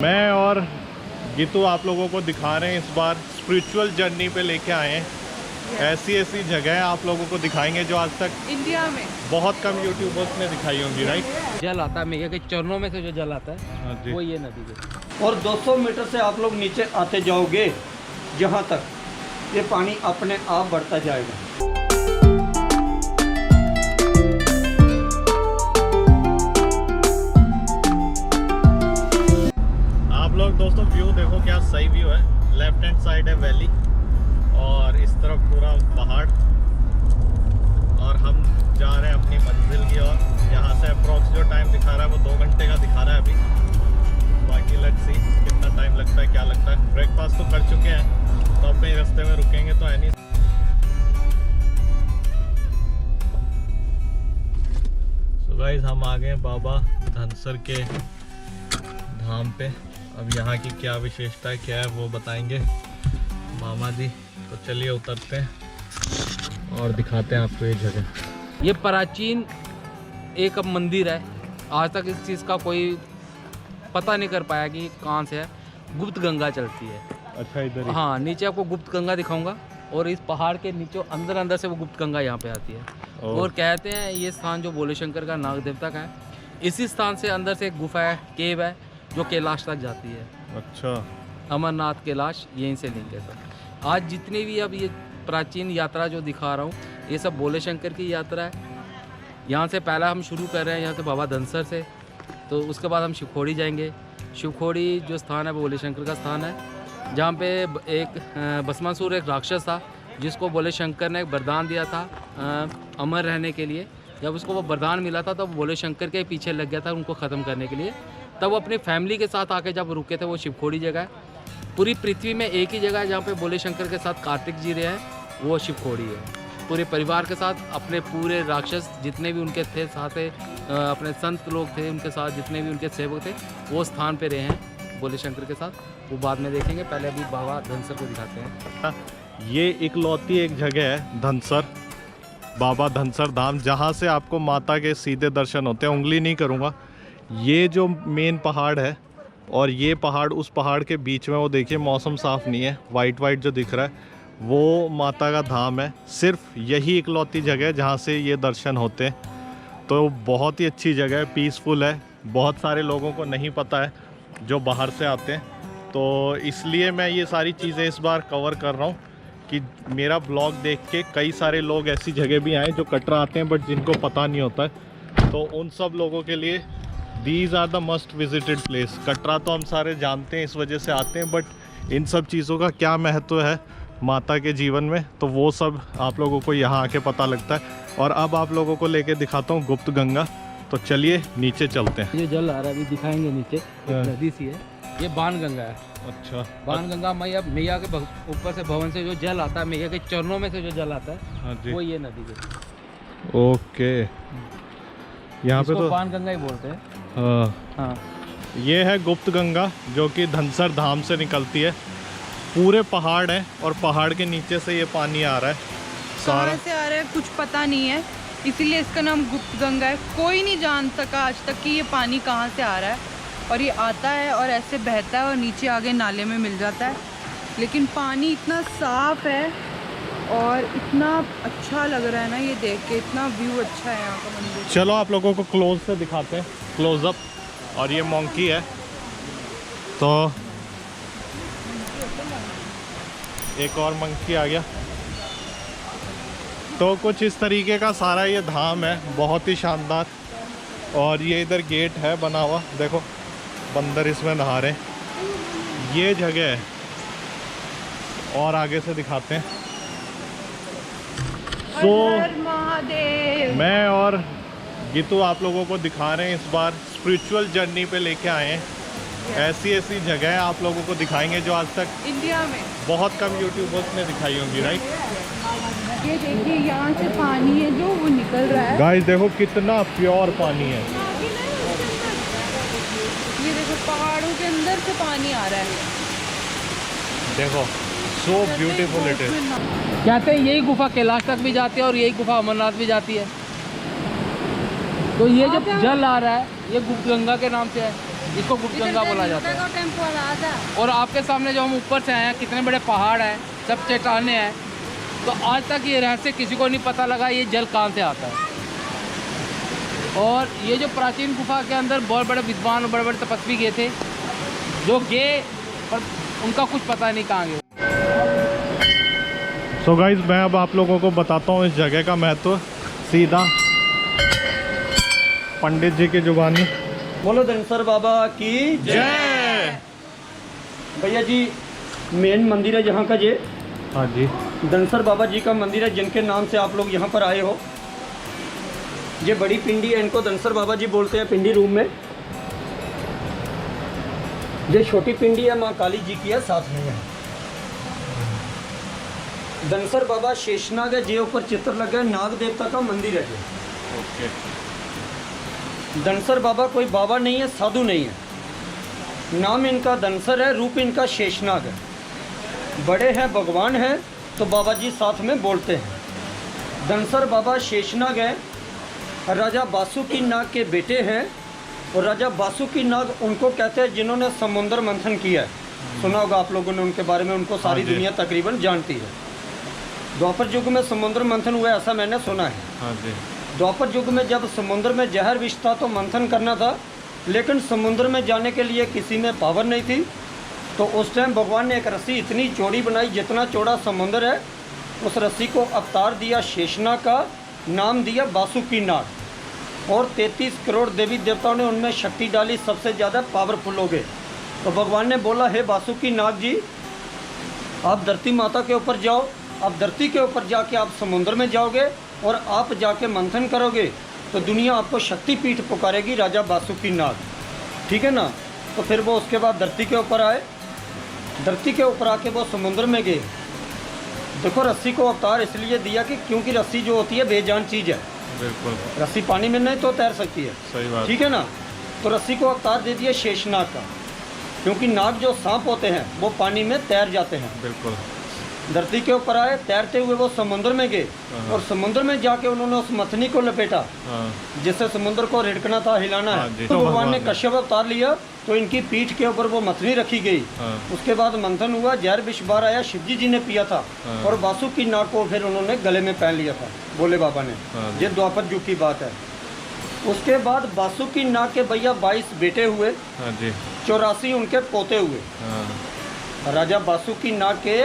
मैं और गीतू आप लोगों को दिखा रहे हैं, इस बार स्पिरिचुअल जर्नी पे लेके आए हैं। ऐसी ऐसी जगह आप लोगों को दिखाएंगे जो आज तक इंडिया में बहुत कम यूट्यूबर्स ने दिखाई होंगी, राइट। जल आता है मैया के चरणों में से जो जल आता है हाँ जी। वो ये नदी के। और 200 मीटर से आप लोग नीचे आते जाओगे, जहाँ तक ये पानी अपने आप बढ़ता जाएगा। आप लोग दोस्तों व्यू देखो, क्या सही व्यू है। लेफ्ट हैंड साइड है वैली और इस तरफ पूरा पहाड़, और हम जा रहे हैं अपनी मंजिल की ओर। यहाँ से अप्रोक्स जो टाइम दिखा रहा है वो 2 घंटे का दिखा रहा है अभी। बाकी लेट्स सी कितना टाइम लगता है, क्या लगता है। ब्रेकफास्ट तो कर चुके हैं, तो अपने रास्ते में रुकेंगे तो है नहीं। सो गाइस, हम आ गए बाबा धनसर के धाम पे। अब यहाँ की क्या विशेषता है, क्या है, वो बताएंगे मामा जी। तो चलिए उतरते हैं और दिखाते हैं आपको ये जगह। ये प्राचीन एक अब मंदिर है। आज तक इस चीज़ का कोई पता नहीं कर पाया कि कहाँ से है। गुप्त गंगा चलती है। अच्छा, इधर ही। हाँ, नीचे आपको गुप्त गंगा दिखाऊंगा, और इस पहाड़ के नीचे अंदर अंदर से वो गुप्त गंगा यहाँ पे आती है। और कहते हैं ये स्थान जो भोले शंकर का नाग देवता का है, इसी स्थान से अंदर से एक गुफा है, केव है, जो कैलाश तक जाती है। अच्छा, अमरनाथ कैलाश यहीं से लिंक है सब। आज जितनी भी अब ये प्राचीन यात्रा जो दिखा रहा हूँ, ये सब भोले शंकर की यात्रा है। यहाँ से पहला हम शुरू कर रहे हैं यहाँ से बाबा धनसर से, तो उसके बाद हम शिवखोड़ी जाएंगे। शिवखोड़ी जो स्थान है वो भोले शंकर का स्थान है, जहाँ पे एक भस्मासुर एक राक्षस था, जिसको भोले शंकर ने एक वरदान दिया था अमर रहने के लिए। जब उसको वो वरदान मिला था, तब भोले शंकर के पीछे लग गया था उनको ख़त्म करने के लिए। तब वो अपनी फैमिली के साथ आके जब रुके थे, वो शिवखोड़ी जगह है। पूरी पृथ्वी में एक ही जगह है जहाँ पे भोले शंकर के साथ कार्तिक जी रहे हैं, वो शिवखोड़ी है। पूरे परिवार के साथ, अपने पूरे राक्षस जितने भी उनके थे साथ, अपने संत लोग थे उनके साथ, जितने भी उनके सेवक थे, वो स्थान पे रहे हैं भोले शंकर के साथ। वो बाद में देखेंगे, पहले अभी बाबा धनसर को दिखाते हैं। ये इकलौती एक जगह है धनसर, बाबा धनसर धाम, जहाँ से आपको माता के सीधे दर्शन होते हैं। उंगली नहीं करूँगा। ये जो मेन पहाड़ है और ये पहाड़, उस पहाड़ के बीच में वो देखिए, मौसम साफ़ नहीं है, वाइट वाइट जो दिख रहा है वो माता का धाम है। सिर्फ यही इकलौती जगह है जहाँ से ये दर्शन होते हैं। तो बहुत ही अच्छी जगह है, पीसफुल है। बहुत सारे लोगों को नहीं पता है जो बाहर से आते हैं, तो इसलिए मैं ये सारी चीज़ें इस बार कवर कर रहा हूँ कि मेरा ब्लॉग देख के कई सारे लोग ऐसी जगह भी आए जो कटरा आते हैं बट जिनको पता नहीं होता है। तो उन सब लोगों के लिए these are the must visited place. Katra तो हम सारे जानते हैं, इस वजह से आते हैं, बट इन सब चीज़ों का क्या महत्व है माता के जीवन में, तो वो सब आप लोगों को यहाँ आके पता लगता है। और अब आप लोगों को लेके दिखाता हूँ गुप्त गंगा। तो चलिए नीचे चलते हैं। ये जल आ रहा है, अभी दिखाएंगे नीचे, एक नदी सी है, ये बाण गंगा है। अच्छा, बाण गंगा मैया के ऊपर से भवन से जो जल आता है, मैया के चरणों में से जो जल आता है, हाँ जी, वो ये नदी के। ओके। यहाँ पे तो बाण गंगा ही बोलते हैं। हाँ, हाँ, ये है गुप्त गंगा जो कि धनसर धाम से निकलती है। पूरे पहाड़ है और पहाड़ के नीचे से ये पानी आ रहा है सारा। कहाँ से आ रहा है कुछ पता नहीं है, इसीलिए इसका नाम गुप्त गंगा है। कोई नहीं जान सका आज तक कि ये पानी कहाँ से आ रहा है, और ये आता है और ऐसे बहता है और नीचे आगे नाले में मिल जाता है। लेकिन पानी इतना साफ है और इतना अच्छा लग रहा है ना ये देख के, इतना व्यू अच्छा है यहाँ का मंदिर। चलो आप लोगों को क्लोज से दिखाते हैं, क्लोजअप। और ये मोंकी है, तो एक और मंकी आ गया। तो कुछ इस तरीके का सारा ये धाम है, बहुत ही शानदार। और ये इधर गेट है बना हुआ, देखो बंदर इसमें नहा रहे हैं। ये जगह है, और आगे से दिखाते हैं। तो महादेव, मैं और गीतू आप लोगों को दिखा रहे हैं, इस बार स्पिरिचुअल जर्नी पे लेके आए हैं। ऐसी ऐसी जगह आप लोगों को दिखाएंगे जो आज तक इंडिया में बहुत कम यूट्यूबर्स ने दिखाई होंगी, राइट। ये देखिए, यहाँ से पानी है जो वो निकल रहा है। गाइस देखो कितना प्योर पानी है। ये देखो, पहाड़ों के अंदर से पानी आ रहा है। देखो, सो ब्यूटीफुल इट इज। कहते हैं यही गुफा कैलाश तक भी जाती है और यही गुफा अमरनाथ भी जाती है। तो ये जब जल आ रहा है, ये गुप्त गंगा के नाम से है। इसको गुप्त गंगा बोला जाता है। और आपके सामने जो हम ऊपर से आए हैं, कितने बड़े पहाड़ हैं, सब चट्टाने हैं, तो आज तक ये रहस्य किसी को नहीं पता लगा ये जल कहाँ से आता है। और ये जो प्राचीन गुफा के अंदर बहुत बड़े विद्वान और बड़े बड़े तपस्वी गए थे, जो गए पर उनका कुछ पता नहीं कहाँ गए। सो गाइज मैं अब आप लोगों को बताता हूँ इस जगह का महत्व सीधा पंडित जी की जुबानी। बोलो धनसर बाबा की जय। भैया जी मेन मंदिर है यहाँ का, ये हाँ जी, धनसर बाबा जी का मंदिर है, जिनके नाम से आप लोग यहाँ पर आए हो। ये बड़ी पिंडी है, इनको धनसर बाबा जी बोलते हैं पिंडी रूम में। ये छोटी पिंडी है, माँ काली जी की है, साथ में है। धनसर बाबा शेषनाग है, जे ऊपर चित्र लगा है, नाग देवता का मंदिर है ये। ओके। धनसर बाबा कोई बाबा नहीं है, साधु नहीं है। नाम इनका धनसर है, रूप इनका शेषनाग है। बड़े हैं, भगवान हैं, तो बाबा जी साथ में बोलते हैं। धनसर बाबा शेषनाग है, राजा बासुकी नाग के बेटे हैं। और राजा बासुकी नाग उनको कहते हैं जिन्होंने समुद्र मंथन किया है। सुना होगा आप लोगों ने उनके बारे में, उनको सारी हाँ जी। दुनिया तकरीबन जानती है। द्वापर युग में समुद्र मंथन हुआ, ऐसा मैंने सुना है। हाँ जी। द्वापर युग में जब समुद्र में जहर विष था तो मंथन करना था, लेकिन समुद्र में जाने के लिए किसी में पावर नहीं थी। तो उस टाइम भगवान ने एक रस्सी इतनी चौड़ी बनाई, जितना चौड़ा समुद्र है, उस रस्सी को अवतार दिया शेषनाग का, नाम दिया बासुकी नाग। और 33 करोड़ देवी देवताओं ने उनमें शक्ति डाली, सबसे ज़्यादा पावरफुल हो गए। तो भगवान ने बोला, हे बासुकी नाग जी, आप धरती माता के ऊपर जाओ। आप धरती के ऊपर जाके आप समुद्र में जाओगे और आप जाके मंथन करोगे तो दुनिया आपको शक्तिपीठ पुकारेगी, राजा बासुकी नाग। ठीक है ना। तो फिर वो उसके बाद धरती के ऊपर आए। धरती के ऊपर आके वो समुद्र में गए। देखो रस्सी को अवतार इसलिए दिया कि क्योंकि रस्सी जो होती है बेजान चीज़ है। बिल्कुल रस्सी पानी में नहीं तो तैर सकती है। सही बात। ठीक है ना। तो रस्सी को अवतार दे दिया शेषनाग का, क्योंकि नाग जो सांप होते हैं वो पानी में तैर जाते हैं। बिल्कुल। धरती के ऊपर आए, तैरते हुए वो समुद्र में गए और समुद्र में जाके उन्होंने उस मथनी को लपेटा, जिससे समुद्र को रिड़कना था, हिलाना है। तो भगवान ने कश्यप अवतार लिया, तो इनकी पीठ के ऊपर वो मथनी रखी गई। उसके बाद मंथन हुआ, जहर विष बाहर आया, शिवजी जी ने पिया था और बासुकी नाग को फिर उन्होंने गले में पहन लिया था, भोले बाबा ने। ये द्वापर युग की बात है। उसके बाद बासुकी नाग के भैया 22 बेटे हुए, 84 उनके पोते हुए। राजा बासुकी नाग के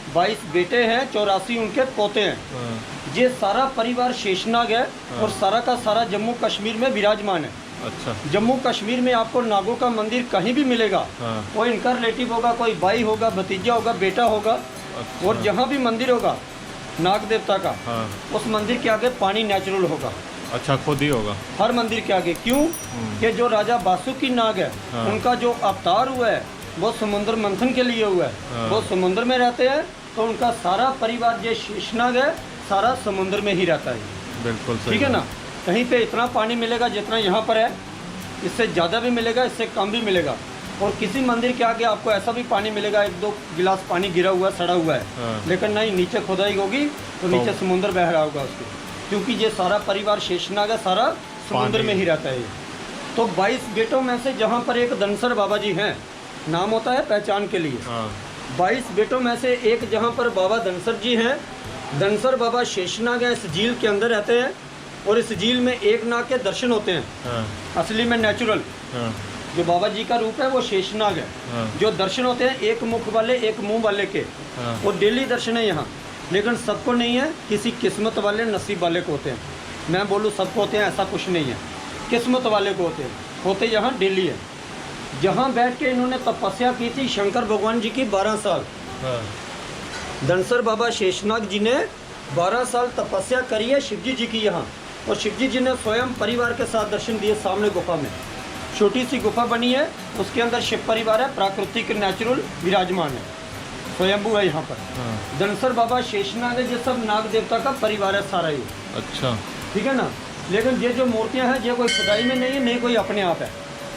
22 बेटे हैं, 84 उनके पोते हैं। ये सारा परिवार शेषनाग है और सारा का सारा जम्मू कश्मीर में विराजमान है। अच्छा। जम्मू कश्मीर में आपको नागों का मंदिर कहीं भी मिलेगा। कोई इनका रिलेटिव होगा, कोई भाई होगा, भतीजा होगा, बेटा होगा। अच्छा। और जहाँ भी मंदिर होगा नाग देवता का, उस मंदिर के आगे पानी नेचुरल होगा। अच्छा, खुद ही होगा हर मंदिर के आगे। क्यों कि जो राजा बासुकी नाग है, उनका जो अवतार हुआ है वो समुद्र मंथन के लिए हुआ है। वो समुद्र में रहते हैं, तो उनका सारा परिवार जो शेषनाग है सारा समुद्र में ही रहता है। बिल्कुल सही। ठीक है ना। कहीं पे इतना पानी मिलेगा जितना यहाँ पर है, इससे ज़्यादा भी मिलेगा, इससे कम भी मिलेगा। और किसी मंदिर के आगे आपको ऐसा भी पानी मिलेगा, 1-2 गिलास पानी गिरा हुआ है, सड़ा हुआ है, लेकिन नहीं, नीचे खुदाई होगी तो नीचे समुद्र बह रहा होगा उसके, क्योंकि ये सारा परिवार शेषनाग है, सारा समुद्र में ही रहता है। तो 22 बेटों में से जहाँ पर एक धनसर बाबा जी हैं, नाम होता है पहचान के लिए। 22 बेटों में से एक जहाँ पर बाबा धनसर जी हैं, धनसर बाबा शेषनाग है, इस झील के अंदर रहते हैं। और इस झील में एक नाग के दर्शन होते हैं, असली में नेचुरल। जो बाबा जी का रूप है वो शेषनाग है। जो दर्शन होते हैं एक मुख वाले, एक मुंह वाले के, वो डेली दर्शन है यहाँ। लेकिन सबको नहीं है, किसी किस्मत वाले, नसीब वाले को होते हैं। मैं बोलूँ सबको होते हैं ऐसा कुछ नहीं है, किस्मत वाले को होते यहाँ डेली है। जहाँ बैठ के इन्होंने तपस्या की थी शंकर भगवान जी की 12 साल। धनसर बाबा शेषनाग जी ने 12 साल तपस्या करी है शिवजी जी की यहाँ। और शिवजी जी ने स्वयं परिवार के साथ दर्शन दिए सामने गुफा में। छोटी सी गुफा बनी है, उसके अंदर शिव परिवार है, प्राकृतिक नेचुरल विराजमान है, स्वयंभू है यहाँ पर। धनसर बाबा शेषनाग है, ये सब नाग देवता का परिवार है सारा ये। अच्छा। ठीक है ना। लेकिन ये जो मूर्तियाँ हैं, ये कोई खुदाई में नहीं है, नहीं कोई अपने आप है,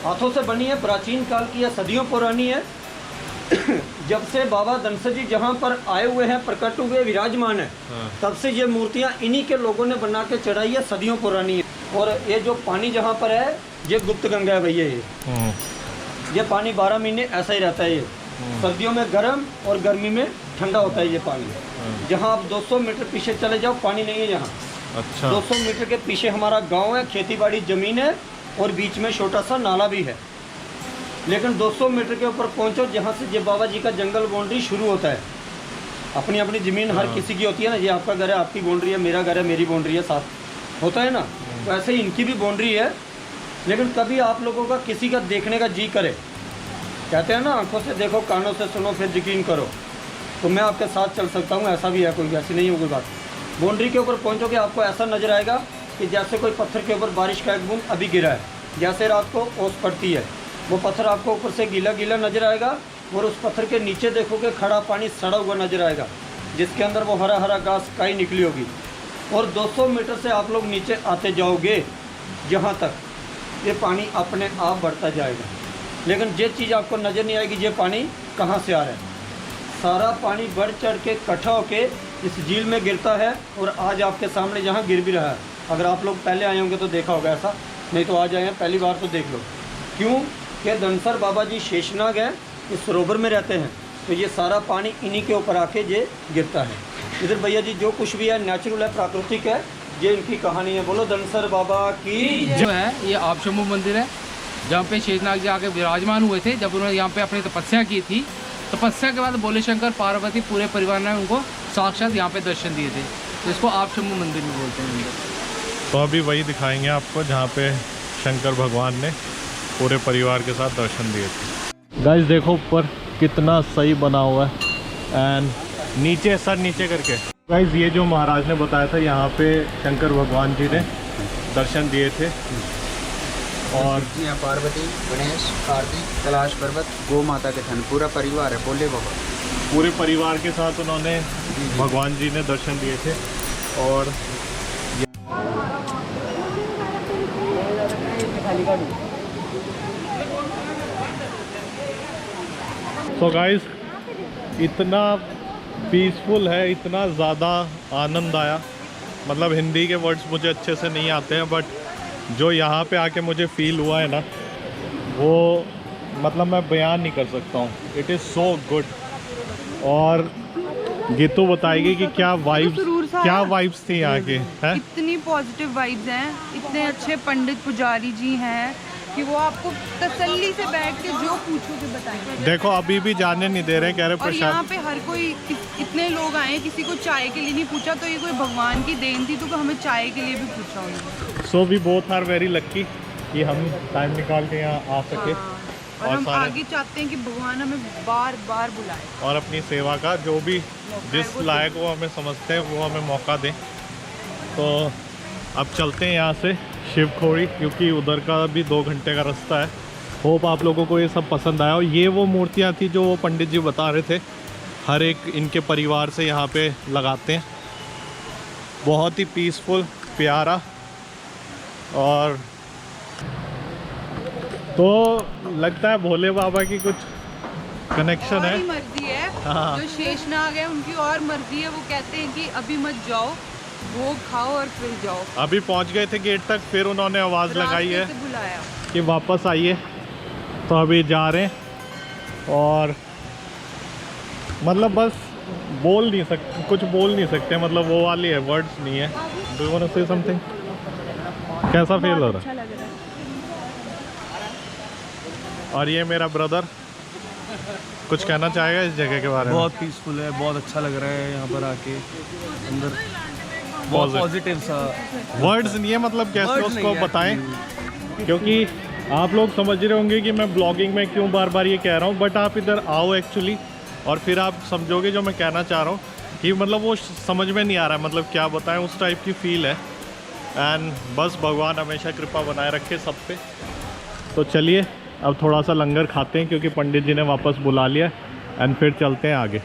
हाथों से बनी है, प्राचीन काल की है, सदियों पुरानी है। जब से बाबा धनसर जी जहाँ पर आए हुए हैं, प्रकट हुए, विराजमान है, तब से ये मूर्तियाँ इन्हीं के लोगों ने बना के चढ़ाई है, सदियों पुरानी है। और ये जो पानी जहाँ पर है, ये गुप्त गंगा है भैया। ये ये पानी 12 महीने ऐसा ही रहता है। ये सर्दियों में गर्म और गर्मी में ठंडा होता है ये पानी। जहाँ आप 200 मीटर पीछे चले जाओ पानी नहीं है यहाँ। अच्छा। 200 मीटर के पीछे हमारा गांव है, खेतीबाड़ी ज़मीन है और बीच में छोटा सा नाला भी है। लेकिन 200 मीटर के ऊपर पहुंचो जहाँ से ये बाबा जी का जंगल बाउंड्री शुरू होता है। अपनी अपनी ज़मीन हर किसी की होती है ना, ये आपका घर है, आपकी बाउंड्री है, मेरा घर है, मेरी बाउंड्री है, साथ होता है ना। तो ऐसे ही इनकी भी बाउंड्री है। लेकिन कभी आप लोगों का किसी का देखने का जी करे, कहते हैं ना आंखों से देखो कानों से सुनो फिर यकीन करो, तो मैं आपके साथ चल सकता हूँ। ऐसा भी है, कोई ऐसी नहीं है कोई बात। बाउंड्री के ऊपर पहुँचोगे आपको ऐसा नज़र आएगा कि जैसे कोई पत्थर के ऊपर बारिश का एक बूंद अभी गिरा है। जैसे रात को ओस पड़ती है, वो पत्थर आपको ऊपर से गीला गीला नज़र आएगा और उस पत्थर के नीचे देखोगे खड़ा पानी सड़ा हुआ नज़र आएगा, जिसके अंदर वो हरा हरा घास काई निकली होगी। और 200 मीटर से आप लोग नीचे आते जाओगे जहाँ तक ये पानी अपने आप बढ़ता जाएगा। लेकिन ये चीज़ आपको नज़र नहीं आएगी ये पानी कहाँ से आ रहा है। सारा पानी बढ़ चढ़ के इकट्ठा होके इस झील में गिरता है और आज आपके सामने जहाँ गिर भी रहा है। अगर आप लोग पहले आए होंगे तो देखा होगा ऐसा, नहीं तो आज आए हैं पहली बार तो देख लो। क्यों कि धनसर बाबा जी शेषनाग हैं, इस सरोवर में रहते हैं, तो ये सारा पानी इन्हीं के ऊपर आके ये गिरता है। इधर भैया जी जो कुछ भी है नेचुरल है, प्राकृतिक है, ये इनकी कहानी है। बोलो धनसर बाबा की जो है ये आपशंभु मंदिर है, जहाँ पे शेषनाग जी आके विराजमान हुए थे। जब उन्होंने यहाँ पे अपनी तपस्या की थी, तपस्या के बाद भोले शंकर पार्वती पूरे परिवार ने उनको साक्षात यहाँ पे दर्शन दिए थे, तो इसको आपशंभु मंदिर भी बोलते हैं मंदिर। तो अभी वही दिखाएंगे आपको जहाँ पे शंकर भगवान ने पूरे परिवार के साथ दर्शन दिए थे। गाइस देखो ऊपर कितना सही बना हुआ है एंड नीचे सर नीचे करके। गाइस ये जो महाराज ने बताया था यहाँ पे शंकर भगवान जी ने दर्शन दिए थे। और यहाँ पार्वती, गणेश, कार्तिक, कैलाश पर्वत, गौ माता के थन, पूरा परिवार है भोले बाबा। पूरे परिवार के साथ उन्होंने भगवान जी ने दर्शन दिए थे। और तो गाइस इतना पीसफुल है, इतना ज़्यादा आनंद आया। मतलब हिंदी के वर्ड्स मुझे अच्छे से नहीं आते हैं, बट जो यहाँ पे आके मुझे फील हुआ है ना, वो मतलब मैं बयान नहीं कर सकता हूँ। It is so good. और गीतू बताएगी कि क्या वाइब्स थी यहाँ की है। इतनी पॉजिटिव वाइब्स हैं, इतने अच्छे पंडित पुजारी जी हैं कि वो आपको तसल्ली से बैठ के जो पूछोगे बताएंगे। देखो अभी भी जाने नहीं दे रहे, कह रहे और यहाँ प्रसाद। पे हर कोई इतने लोग आए, किसी को चाय के लिए नहीं पूछा, तो ये कोई भगवान की देन थी, तो हमें चाय के लिए भी पूछा उन्होंने। So we both are very lucky कि हम टाइम निकाल के यहाँ आ सके। और हम आगे चाहते हैं कि भगवान हमें बार बार बुलाए और अपनी सेवा का जो भी जिस लायक वो हमें समझते हैं वो हमें मौका दें। तो अब चलते हैं यहाँ से शिवखोड़ी, क्योंकि उधर का भी 2 घंटे का रास्ता है। होप आप लोगों को ये सब पसंद आया। और ये वो मूर्तियाँ थी जो वो पंडित जी बता रहे थे, हर एक इनके परिवार से यहाँ पे लगाते हैं। बहुत ही पीसफुल, प्यारा। और तो लगता है भोले बाबा की कुछ कनेक्शन है। मर्जी है। हाँ। जो शेषनाग है उनकी और मर्जी है, वो कहते हैं कि अभी मत जाओ, भोग खाओ और फिर जाओ। अभी पहुंच गए थे गेट तक, फिर उन्होंने आवाज़ लगाई है रास्ते से बुलाया कि वापस आइए। तो अभी जा रहे हैं और मतलब बस बोल नहीं सकते, कुछ बोल नहीं सकते, मतलब वो वाली है, वर्ड्स नहीं है। Do you want to say something? कैसा फील हो रहा है? और ये मेरा ब्रदर कुछ कहना चाहेगा इस जगह के बारे में? बहुत पीसफुल है, बहुत अच्छा लग रहा है यहाँ पर आके। अंदर बहुत पॉजिटिव सा, वर्ड्स नहीं है, मतलब कैसे Words उसको नहीं है। बताएं, क्योंकि आप लोग समझ रहे होंगे कि मैं ब्लॉगिंग में क्यों बार बार ये कह रहा हूँ, बट आप इधर आओ एक्चुअली और फिर आप समझोगे जो मैं कहना चाह रहा हूँ कि मतलब वो समझ में नहीं आ रहा है, मतलब क्या बताएं, उस टाइप की फील है। एंड बस भगवान हमेशा कृपा बनाए रखे सब पे। तो चलिए अब थोड़ा सा लंगर खाते हैं, क्योंकि पंडित जी ने वापस बुला लिया, एंड फिर चलते हैं आगे।